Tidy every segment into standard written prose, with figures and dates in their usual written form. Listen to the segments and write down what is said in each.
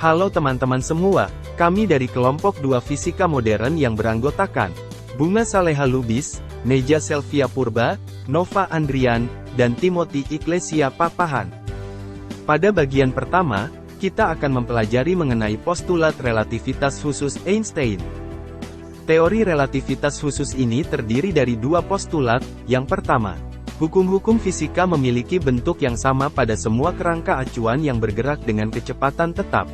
Halo teman-teman semua, kami dari kelompok 2 Fisika Modern yang beranggotakan Bunga Saleha Lubis, Neja Selvia Purba, Nova Andrian, dan Timothy Iglesia Papahan. Pada bagian pertama, kita akan mempelajari mengenai postulat relativitas khusus Einstein. Teori relativitas khusus ini terdiri dari dua postulat. Yang pertama, hukum-hukum fisika memiliki bentuk yang sama pada semua kerangka acuan yang bergerak dengan kecepatan tetap.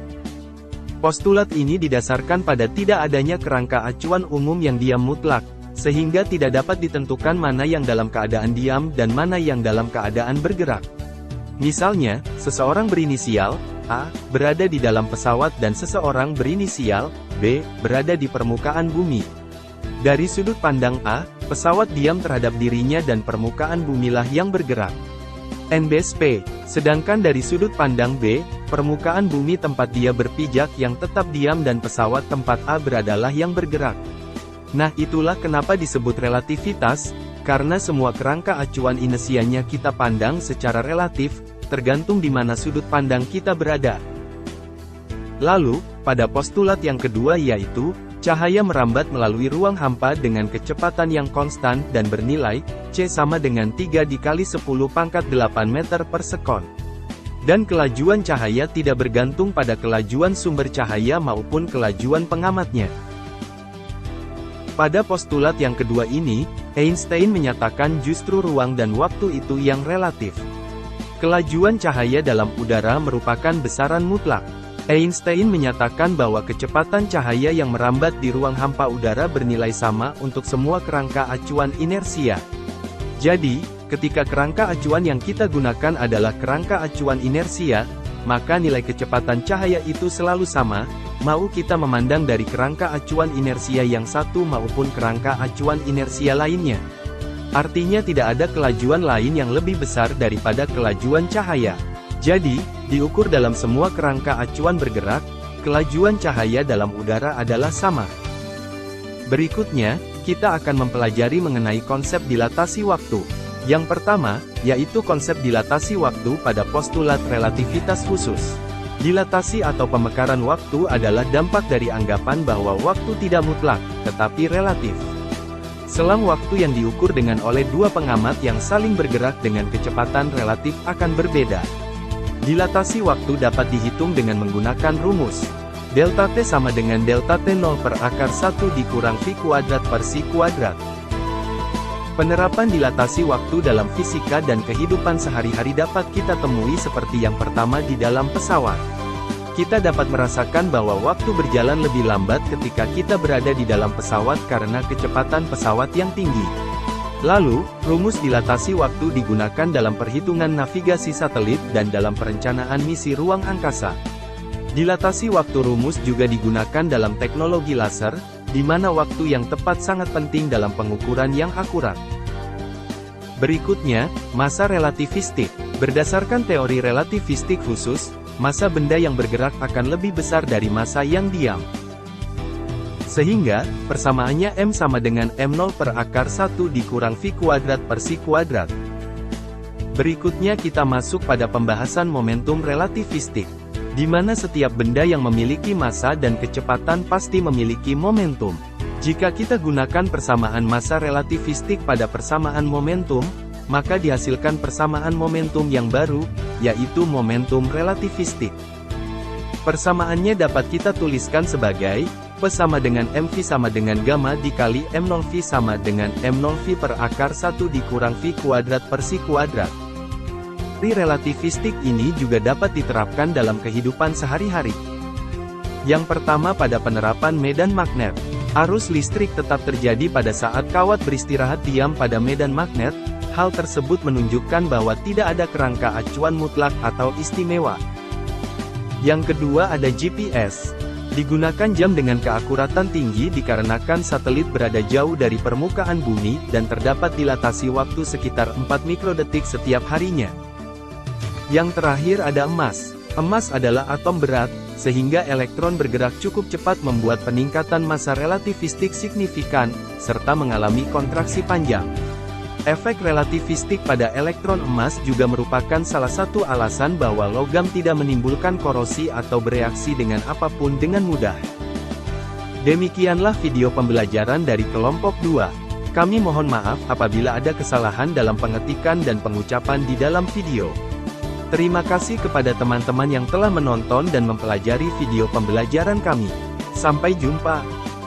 Postulat ini didasarkan pada tidak adanya kerangka acuan umum yang diam mutlak, sehingga tidak dapat ditentukan mana yang dalam keadaan diam dan mana yang dalam keadaan bergerak. Misalnya, seseorang berinisial A berada di dalam pesawat dan seseorang berinisial B berada di permukaan bumi. Dari sudut pandang A, pesawat diam terhadap dirinya dan permukaan bumilah yang bergerak. NBSP. Sedangkan dari sudut pandang B, permukaan bumi tempat dia berpijak yang tetap diam dan pesawat tempat A beradalah yang bergerak. Nah, itulah kenapa disebut relativitas, karena semua kerangka acuan inersianya kita pandang secara relatif, tergantung di mana sudut pandang kita berada. Lalu, pada postulat yang kedua yaitu, cahaya merambat melalui ruang hampa dengan kecepatan yang konstan dan bernilai C sama dengan 3 dikali 10 pangkat 8 meter per sekon. Dan kelajuan cahaya tidak bergantung pada kelajuan sumber cahaya maupun kelajuan pengamatnya. Pada postulat yang kedua ini, Einstein menyatakan justru ruang dan waktu itu yang relatif. Kelajuan cahaya dalam udara merupakan besaran mutlak. Einstein menyatakan bahwa kecepatan cahaya yang merambat di ruang hampa udara bernilai sama untuk semua kerangka acuan inersia. Jadi, ketika kerangka acuan yang kita gunakan adalah kerangka acuan inersia, maka nilai kecepatan cahaya itu selalu sama, mau kita memandang dari kerangka acuan inersia yang satu maupun kerangka acuan inersia lainnya. Artinya tidak ada kelajuan lain yang lebih besar daripada kelajuan cahaya. Jadi, diukur dalam semua kerangka acuan bergerak, kelajuan cahaya dalam udara adalah sama. Berikutnya, kita akan mempelajari mengenai konsep dilatasi waktu. Yang pertama, yaitu konsep dilatasi waktu pada postulat relativitas khusus. Dilatasi atau pemekaran waktu adalah dampak dari anggapan bahwa waktu tidak mutlak, tetapi relatif. Selang waktu yang diukur dengan oleh dua pengamat yang saling bergerak dengan kecepatan relatif akan berbeda. Dilatasi waktu dapat dihitung dengan menggunakan rumus delta T sama dengan delta T 0 per akar 1 dikurang V kuadrat per C kuadrat. Penerapan dilatasi waktu dalam fisika dan kehidupan sehari-hari dapat kita temui seperti yang pertama di dalam pesawat. Kita dapat merasakan bahwa waktu berjalan lebih lambat ketika kita berada di dalam pesawat karena kecepatan pesawat yang tinggi. Lalu, rumus dilatasi waktu digunakan dalam perhitungan navigasi satelit dan dalam perencanaan misi ruang angkasa. Dilatasi waktu rumus juga digunakan dalam teknologi laser, di mana waktu yang tepat sangat penting dalam pengukuran yang akurat. Berikutnya, massa relativistik. Berdasarkan teori relativistik khusus, massa benda yang bergerak akan lebih besar dari massa yang diam. Sehingga, persamaannya M sama dengan M0 per akar 1 dikurang V kuadrat per C kuadrat. Berikutnya kita masuk pada pembahasan momentum relativistik, di mana setiap benda yang memiliki massa dan kecepatan pasti memiliki momentum. Jika kita gunakan persamaan massa relativistik pada persamaan momentum, maka dihasilkan persamaan momentum yang baru, yaitu momentum relativistik. Persamaannya dapat kita tuliskan sebagai P sama dengan mv sama dengan gamma dikali m0v sama dengan m0v per akar 1 dikurang V kuadrat per C kuadrat. Teori relativistik ini juga dapat diterapkan dalam kehidupan sehari-hari. Yang pertama pada penerapan medan magnet. Arus listrik tetap terjadi pada saat kawat beristirahat diam pada medan magnet. Hal tersebut menunjukkan bahwa tidak ada kerangka acuan mutlak atau istimewa. Yang kedua ada GPS. Digunakan jam dengan keakuratan tinggi dikarenakan satelit berada jauh dari permukaan bumi dan terdapat dilatasi waktu sekitar 4 mikrodetik setiap harinya. Yang terakhir ada emas. Emas adalah atom berat, sehingga elektron bergerak cukup cepat membuat peningkatan massa relativistik signifikan, serta mengalami kontraksi panjang. Efek relativistik pada elektron emas juga merupakan salah satu alasan bahwa logam tidak menimbulkan korosi atau bereaksi dengan apapun dengan mudah. Demikianlah video pembelajaran dari kelompok 2. Kami mohon maaf apabila ada kesalahan dalam pengetikan dan pengucapan di dalam video. Terima kasih kepada teman-teman yang telah menonton dan mempelajari video pembelajaran kami. Sampai jumpa.